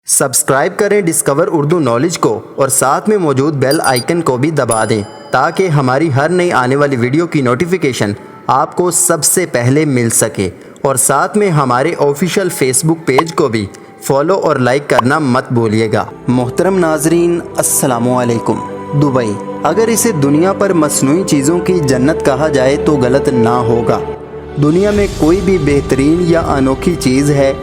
Subscribe करें discover Urdu knowledge को और साथ में मौजूद बेल आइकन को भी दबा दें ताकि हमारी हर नई आने वाली वीडियो की नोटिफिकेशन आपको सबसे पहले मिल सके। और साथ में हमारे ऑफिशियल फेसबुक पेज को भी फॉलो और लाइक करना मत भूलिएगा। मोहतरम नाजरीन, अस्सलामु अलैकुम। दुबई, अगर इसे दुनिया पर मसनूई चीज़ों की जन्नत कहा जाए तो गलत ना होगा। दुनिया में कोई भी बेहतरीन या अनोखी चीज़ है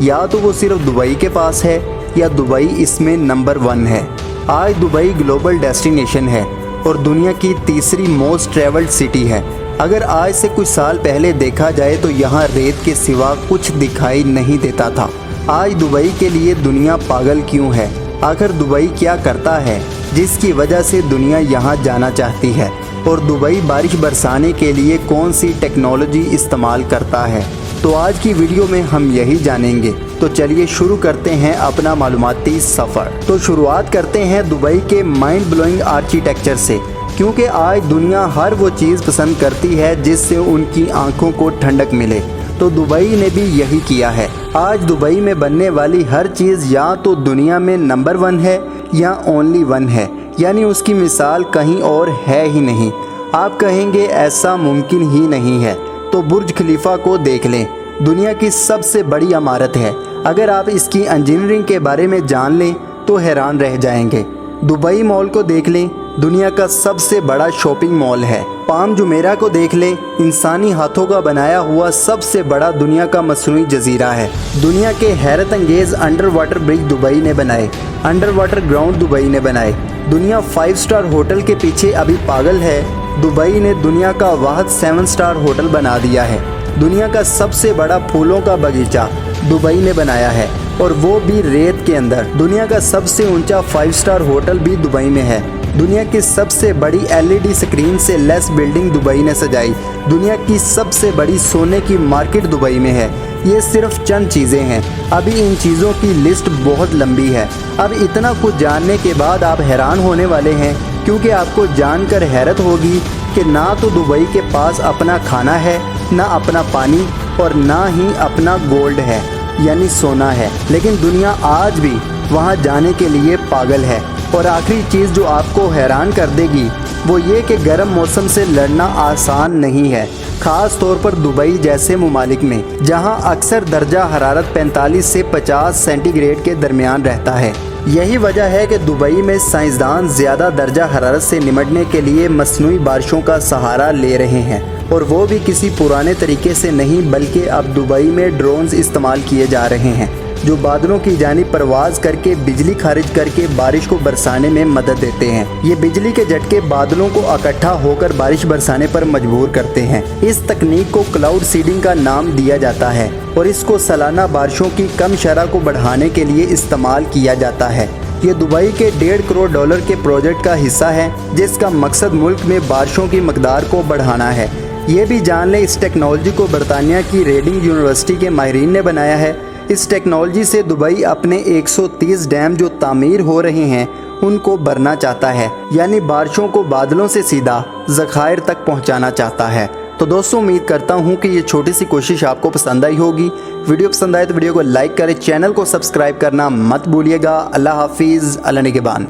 या तो वो सिर्फ दुबई के पास है या दुबई इसमें नंबर 1 है। आज दुबई ग्लोबल डेस्टिनेशन है और दुनिया की तीसरी मोस्ट ट्रैवल्ड सिटी है। अगर आज से कुछ साल पहले देखा जाए तो यहाँ रेत के सिवा कुछ दिखाई नहीं देता था। आज दुबई के लिए दुनिया पागल क्यों है? आखिर दुबई क्या करता है जिसकी वजह से दुनिया यहाँ जाना चाहती है? और दुबई बारिश बरसाने के लिए कौन सी टेक्नोलॉजी इस्तेमाल करता है? तो आज की वीडियो में हम यही जानेंगे। तो चलिए शुरू करते हैं अपना मालूमाती सफ़र। तो शुरुआत करते हैं दुबई के माइंड ब्लोइंग आर्किटेक्चर से, क्योंकि आज दुनिया हर वो चीज़ पसंद करती है जिससे उनकी आंखों को ठंडक मिले। तो दुबई ने भी यही किया है। आज दुबई में बनने वाली हर चीज़ या तो दुनिया में नंबर 1 है या ओनली 1 है, यानी उसकी मिसाल कहीं और है ही नहीं। आप कहेंगे ऐसा मुमकिन ही नहीं है, तो बुर्ज खलीफा को देख लें। दुनिया की सबसे बड़ी इमारत है। अगर आप इसकी इंजीनियरिंग के बारे में जान लें तो हैरान रह जाएंगे। दुबई मॉल को देख लें, दुनिया का सबसे बड़ा शॉपिंग मॉल है। पाम जुमेरा को देख लें, इंसानी हाथों का बनाया हुआ सबसे बड़ा दुनिया का मसनूई जजीरा है। दुनिया के हैरत अंगेज अंडर वाटर ब्रिज दुबई ने बनाए, अंडर वाटर ग्राउंड दुबई ने बनाए। दुनिया 5 स्टार होटल के पीछे अभी पागल है। दुबई ने दुनिया का वाहिद 7 स्टार होटल बना दिया है। दुनिया का सबसे बड़ा फूलों का बगीचा दुबई ने बनाया है, और वो भी रेत के अंदर। दुनिया का सबसे ऊंचा 5 स्टार होटल भी दुबई में है। दुनिया की सबसे बड़ी LED स्क्रीन से लेस बिल्डिंग दुबई ने सजाई। दुनिया की सबसे बड़ी सोने की मार्केट दुबई में है। ये सिर्फ चंद चीज़ें हैं, अभी इन चीज़ों की लिस्ट बहुत लंबी है। अब इतना कुछ जानने के बाद आप हैरान होने वाले हैं, क्योंकि आपको जानकर हैरत होगी कि ना तो दुबई के पास अपना खाना है, ना अपना पानी, और ना ही अपना गोल्ड है यानी सोना है। लेकिन दुनिया आज भी वहाँ जाने के लिए पागल है। और आखिरी चीज़ जो आपको हैरान कर देगी वो ये कि गर्म मौसम से लड़ना आसान नहीं है, ख़ास तौर पर दुबई जैसे ममालिक में, जहाँ अक्सर दर्जा हरारत 45 से 50 सेंटीग्रेड के दरमियान रहता है। यही वजह है कि दुबई में साइंसदान ज़्यादा दर्जा हरारत से निमटने के लिए मसनूई बारिशों का सहारा ले रहे हैं, और वो भी किसी पुराने तरीके से नहीं, बल्कि अब दुबई में ड्रोन्स इस्तेमाल किए जा रहे हैं जो बादलों की जानिब परवाज़ करके बिजली खारिज करके बारिश को बरसाने में मदद देते हैं। ये बिजली के झटके बादलों को इकट्ठा होकर बारिश बरसाने पर मजबूर करते हैं। इस तकनीक को क्लाउड सीडिंग का नाम दिया जाता है, और इसको सालाना बारिशों की कम शरह को बढ़ाने के लिए इस्तेमाल किया जाता है। ये दुबई के $1.5 करोड़ के प्रोजेक्ट का हिस्सा है, जिसका मकसद मुल्क में बारिशों की मकदार को बढ़ाना है। ये भी जान लें, इस टेक्नोलॉजी को बरतानिया की रीडिंग यूनिवर्सिटी के माहिरीन ने बनाया है। इस टेक्नोलॉजी से दुबई अपने 130 डैम जो तामीर हो रहे हैं उनको भरना चाहता है, यानी बारिशों को बादलों से सीधा ज़खायर तक पहुंचाना चाहता है। तो दोस्तों, उम्मीद करता हूं कि ये छोटी सी कोशिश आपको पसंद आई होगी। वीडियो पसंद आए तो वीडियो को लाइक करें, चैनल को सब्सक्राइब करना मत भूलिएगा। अल्लाह हाफिज़, अल्लाह निगहबान।